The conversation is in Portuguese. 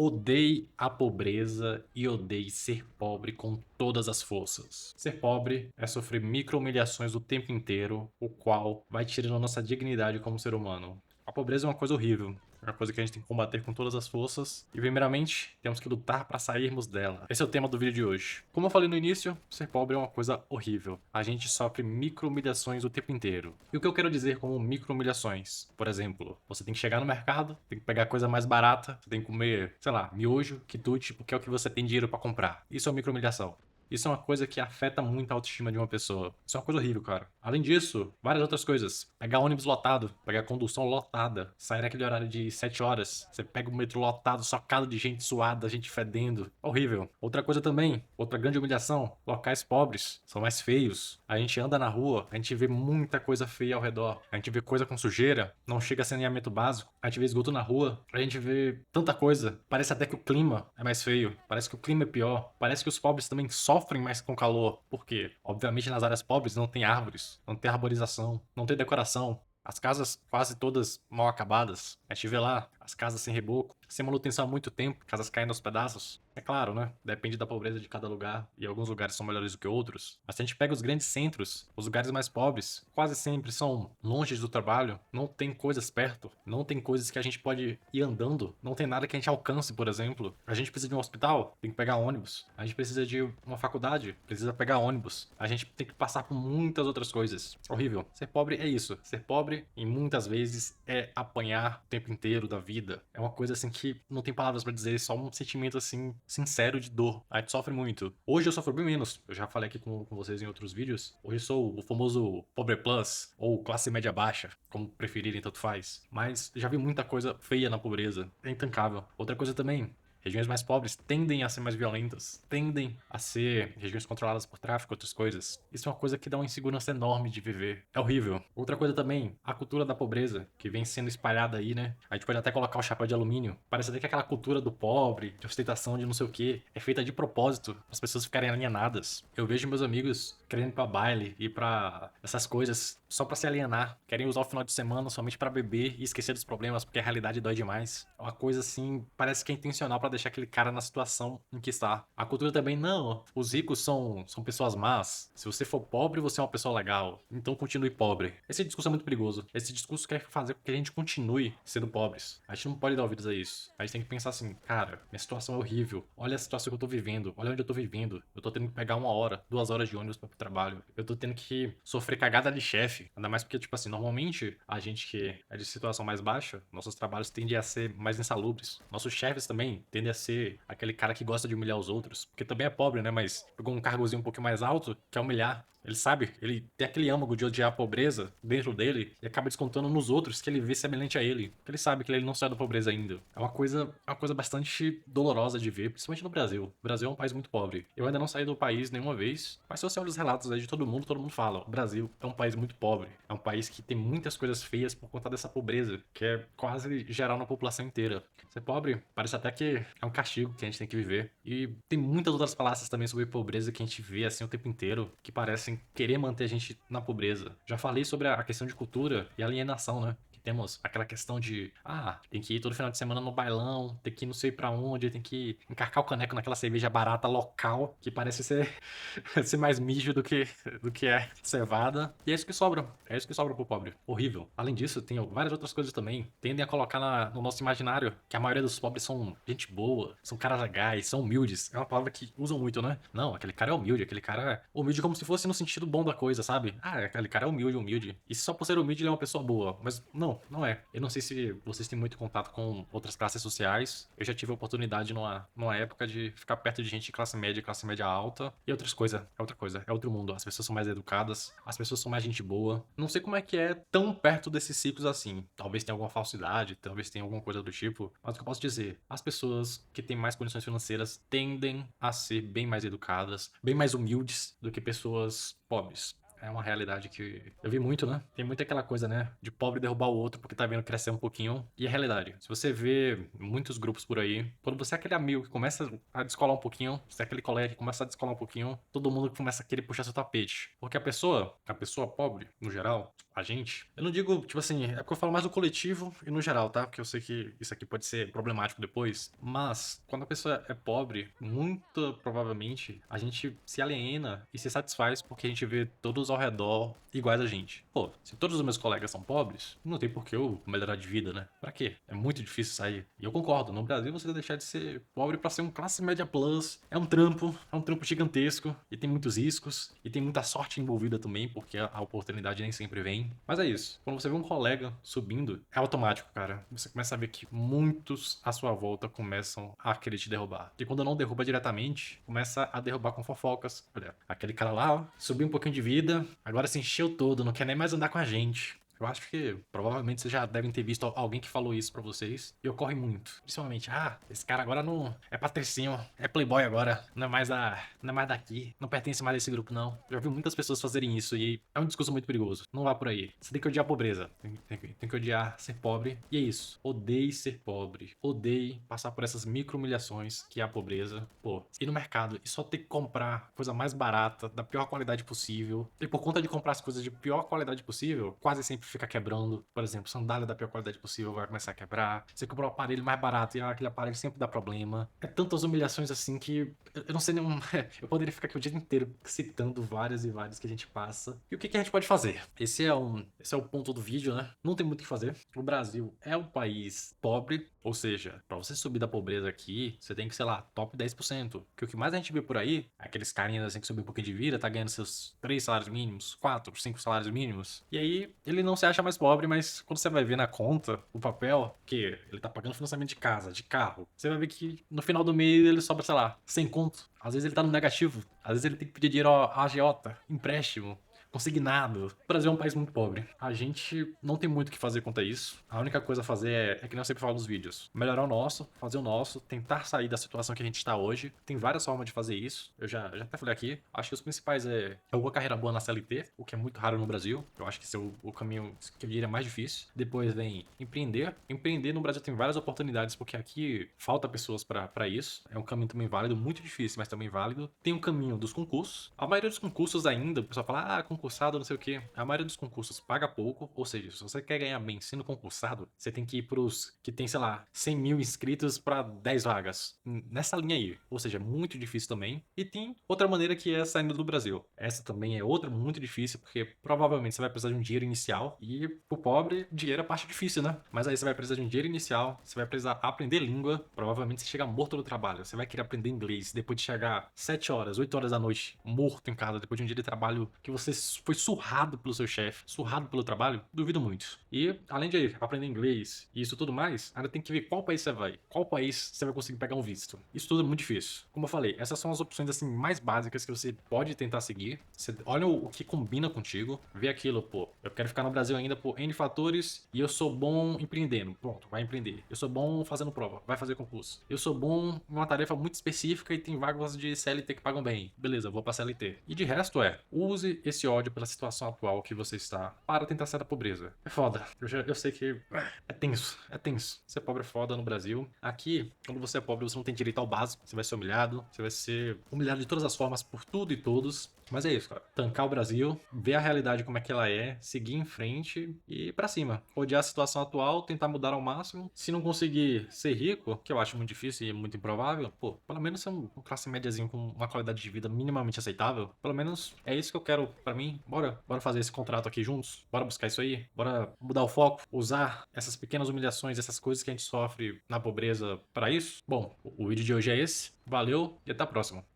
Odeie a pobreza e odeie ser pobre com todas as forças. Ser pobre é sofrer micro-humilhações o tempo inteiro, o qual vai tirando a nossa dignidade como ser humano. A pobreza é uma coisa horrível. É uma coisa que a gente tem que combater com todas as forças. E, primeiramente, temos que lutar para sairmos dela. Esse é o tema do vídeo de hoje. Como eu falei no início, ser pobre é uma coisa horrível. A gente sofre micro-humilhações o tempo inteiro. E o que eu quero dizer como micro-humilhações? Por exemplo, você tem que chegar no mercado, tem que pegar coisa mais barata, você tem que comer, sei lá, miojo, quitute, porque é o que você tem dinheiro para comprar. Isso é uma micro-humilhação. Isso é uma coisa que afeta muito a autoestima de uma pessoa. Isso é uma coisa horrível, cara. Além disso, várias outras coisas. Pegar ônibus lotado, pegar condução lotada, sair naquele horário de 7 horas, você pega o metrô lotado, socado de gente suada, gente fedendo. Horrível. Outra coisa também, outra grande humilhação, locais pobres são mais feios. A gente anda na rua, a gente vê muita coisa feia ao redor. A gente vê coisa com sujeira, não chega a saneamento básico. A gente vê esgoto na rua, a gente vê tanta coisa. Parece até que o clima é mais feio, parece que o clima é pior, parece que os pobres também sofrem mais com calor. Por quê? Obviamente nas áreas pobres não tem árvores, não tem arborização, não tem decoração. As casas quase todas mal acabadas. A gente vê lá as casas sem reboco, sem manutenção há muito tempo, casas caindo aos pedaços. É claro, né? Depende da pobreza de cada lugar e alguns lugares são melhores do que outros. Mas se a gente pega os grandes centros, os lugares mais pobres, quase sempre são longe do trabalho, não tem coisas perto, não tem coisas que a gente pode ir andando, não tem nada que a gente alcance, por exemplo. A gente precisa de um hospital, tem que pegar ônibus. A gente precisa de uma faculdade, precisa pegar ônibus. A gente tem que passar por muitas outras coisas. Horrível. Ser pobre é isso. Ser pobre, e muitas vezes, é apanhar o tempo inteiro da vida. É uma coisa assim que não tem palavras pra dizer, é só um sentimento assim sincero de dor. A gente sofre muito. Hoje eu sofro bem menos. Eu já falei aqui com vocês em outros vídeos. Hoje eu sou o famoso pobre plus ou classe média baixa, como preferirem, tanto faz. Mas já vi muita coisa feia na pobreza. É intancável. Outra coisa também. Regiões mais pobres tendem a ser mais violentas, tendem a ser regiões controladas por tráfico e outras coisas. Isso é uma coisa que dá uma insegurança enorme de viver. É horrível. Outra coisa também, a cultura da pobreza, que vem sendo espalhada aí, né? A gente pode até colocar o chapéu de alumínio. Parece até que aquela cultura do pobre, de ostentação, de não sei o que, é feita de propósito, para as pessoas ficarem alienadas. Eu vejo meus amigos querendo ir pra baile, ir pra essas coisas só pra se alienar. Querem usar o final de semana somente pra beber e esquecer dos problemas, porque a realidade dói demais. É uma coisa assim, parece que é intencional pra deixar aquele cara na situação em que está. A cultura também, não, os ricos são pessoas más. Se você for pobre, você é uma pessoa legal. Então continue pobre. Esse discurso é muito perigoso. Esse discurso quer fazer com que a gente continue sendo pobres. A gente não pode dar ouvidos a isso. A gente tem que pensar assim, cara, minha situação é horrível. Olha a situação que eu tô vivendo. Olha onde eu tô vivendo. Eu tô tendo que pegar 1 hora, 2 horas de ônibus pra ir pro trabalho. Eu tô tendo que sofrer cagada de chefe. Ainda mais porque, tipo assim, normalmente a gente que é de situação mais baixa, nossos trabalhos tendem a ser mais insalubres. Nossos chefes também tendem a ser aquele cara que gosta de humilhar os outros. Porque também é pobre, né? Mas pegou um cargozinho um pouquinho mais alto, quer humilhar. Ele sabe, ele tem aquele âmago de odiar a pobreza dentro dele e acaba descontando nos outros que ele vê semelhante a ele. Porque ele sabe que ele não sai da pobreza ainda. É uma coisa bastante dolorosa de ver, principalmente no Brasil. O Brasil é um país muito pobre. Eu ainda não saí do país nenhuma vez, mas se você olha os relatos aí de todo mundo fala: o Brasil é um país muito pobre. É um país que tem muitas coisas feias por conta dessa pobreza, que é quase geral na população inteira. Ser pobre parece até que é um castigo que a gente tem que viver. E tem muitas outras falácias também sobre pobreza que a gente vê assim o tempo inteiro, que parecem querer manter a gente na pobreza. Já falei sobre a questão de cultura e alienação, né? Que temos aquela questão de, tem que ir todo final de semana no bailão, tem que ir não sei pra onde, tem que encarcar o caneco naquela cerveja barata local, que parece ser, ser mais mijo do que é cevada. E é isso que sobra. É isso que sobra pro pobre. Horrível. Além disso, tem várias outras coisas também. Tendem a colocar no nosso imaginário que a maioria dos pobres são gente boa, são caras legais, são humildes. É uma palavra que usam muito, né? Não, aquele cara é humilde, aquele cara é humilde como se fosse no sentido bom da coisa, sabe? Aquele cara é humilde, humilde. E só por ser humilde ele é uma pessoa boa. Mas não, não é. Eu não sei se vocês têm muito contato com outras classes sociais. Eu já tive a oportunidade numa época de ficar perto de gente de classe média alta e outras coisas. É outra coisa, é outro mundo. As pessoas são mais educadas, as pessoas são mais gente boa. Não sei como é que é tão perto desses ciclos assim. Talvez tenha alguma falsidade, talvez tenha alguma coisa do tipo. Mas o que eu posso dizer? As pessoas que têm mais condições financeiras tendem a ser bem mais educadas, bem mais humildes do que pessoas pobres. É uma realidade que eu vi muito, né? Tem muito aquela coisa, né? De pobre derrubar o outro porque tá vendo crescer um pouquinho. E é realidade. Se você vê muitos grupos por aí, quando você é aquele amigo que começa a descolar um pouquinho, você é aquele colega que começa a descolar um pouquinho, todo mundo começa a querer puxar seu tapete. Porque a pessoa pobre, no geral, a gente, eu não digo, tipo assim, é porque eu falo mais do coletivo e no geral, tá? Porque eu sei que isso aqui pode ser problemático depois, mas quando a pessoa é pobre, muito provavelmente a gente se aliena e se satisfaz porque a gente vê todos ao redor iguais a gente. Pô, se todos os meus colegas são pobres, não tem por que eu melhorar de vida, né? Pra quê? É muito difícil sair. E eu concordo, no Brasil você deixar de ser pobre pra ser um classe média plus é um trampo gigantesco e tem muitos riscos e tem muita sorte envolvida também, porque a oportunidade nem sempre vem. Mas é isso. Quando você vê um colega subindo, é automático, cara. Você começa a ver que muitos à sua volta começam a querer te derrubar. E quando não derruba diretamente, começa a derrubar com fofocas. Olha, aquele cara lá, ó, subiu um pouquinho de vida, agora se encheu todo, não quer nem mais andar com a gente. Eu acho que provavelmente vocês já devem ter visto alguém que falou isso pra vocês. E ocorre muito. Principalmente, esse cara agora não é patricinho, é playboy agora, não é mais daqui, não pertence mais a esse grupo não. Já vi muitas pessoas fazerem isso e é um discurso muito perigoso. Não vá por aí. Você tem que odiar a pobreza, tem que odiar ser pobre. E é isso. Odeie ser pobre. Odeie passar por essas micro humilhações que é a pobreza. Pô, ir no mercado e só ter que comprar coisa mais barata, da pior qualidade possível. E por conta de comprar as coisas de pior qualidade possível, quase sempre fica quebrando. Por exemplo, sandália da pior qualidade possível vai começar a quebrar. Você comprou um aparelho mais barato e aquele aparelho sempre dá problema. É tantas humilhações assim que eu não sei nenhum. Eu poderia ficar aqui o dia inteiro citando várias e várias que a gente passa. E o que a gente pode fazer? Esse é o ponto do vídeo, né? Não tem muito o que fazer. O Brasil é um país pobre, ou seja, pra você subir da pobreza aqui, você tem que, sei lá, top 10%. Porque o que mais a gente vê por aí, é aqueles carinhas assim que subem um pouquinho de vida, tá ganhando seus 3 salários mínimos, 4, 5 salários mínimos. E aí, ele não se acha mais pobre, mas quando você vai ver na conta, o papel, que ele tá pagando financiamento de casa, de carro, você vai ver que no final do mês ele sobra, sei lá, 100 conto. Às vezes ele tá no negativo, às vezes ele tem que pedir dinheiro à agiota, empréstimo, consignado. O Brasil é um país muito pobre. A gente não tem muito o que fazer quanto a isso. A única coisa a fazer é que nem eu sempre falo nos vídeos. Melhorar o nosso, fazer o nosso, tentar sair da situação que a gente está hoje. Tem várias formas de fazer isso. Eu já até falei aqui. Acho que os principais é uma carreira boa na CLT, o que é muito raro no Brasil. Eu acho que esse é o caminho que eu diria mais difícil. Depois vem empreender. Empreender no Brasil tem várias oportunidades, porque aqui falta pessoas para isso. É um caminho também válido, muito difícil, mas também válido. Tem o caminho dos concursos. A maioria dos concursos ainda, o pessoal fala, concursado, não sei o que. A maioria dos concursos paga pouco, ou seja, se você quer ganhar bem sendo concursado, você tem que ir pros que tem, sei lá, 100 mil inscritos para 10 vagas. Nessa linha aí. Ou seja, muito difícil também. E tem outra maneira que é saindo do Brasil. Essa também é outra muito difícil, porque provavelmente você vai precisar de um dinheiro inicial. E pro pobre, dinheiro é a parte difícil, né? Mas aí você vai precisar de um dinheiro inicial, você vai precisar aprender língua. Provavelmente você chega morto do trabalho. Você vai querer aprender inglês depois de chegar 7 horas, 8 horas da noite, morto em casa, depois de um dia de trabalho que você foi surrado pelo seu chefe, surrado pelo trabalho, duvido muito. E, além de aprender inglês e isso tudo mais, ainda tem que ver qual país você vai, qual país você vai conseguir pegar um visto. Isso tudo é muito difícil. Como eu falei, essas são as opções assim mais básicas que você pode tentar seguir. Você olha o que combina contigo, vê aquilo, pô, eu quero ficar no Brasil ainda por N fatores e eu sou bom empreendendo. Pronto, vai empreender. Eu sou bom fazendo prova, vai fazer concurso. Eu sou bom em uma tarefa muito específica e tem vagas de CLT que pagam bem. Beleza, vou pra CLT. E de resto use esse ódio pela situação atual que você está para tentar sair da pobreza. É foda. Eu sei que é tenso, é tenso. Ser pobre é foda no Brasil. Aqui, quando você é pobre, você não tem direito ao básico. Você vai ser humilhado, você vai ser humilhado de todas as formas por tudo e todos. Mas é isso, cara. Tancar o Brasil, ver a realidade como é que ela é, seguir em frente e ir pra cima. Odiar a situação atual, tentar mudar ao máximo. Se não conseguir ser rico, que eu acho muito difícil e muito improvável, pô, pelo menos ser um classe médiazinho com uma qualidade de vida minimamente aceitável. Pelo menos é isso que eu quero pra mim. Bora fazer esse contrato aqui juntos? Bora buscar isso aí? Bora mudar o foco? Usar essas pequenas humilhações, essas coisas que a gente sofre na pobreza pra isso? Bom, o vídeo de hoje é esse. Valeu e até a próxima.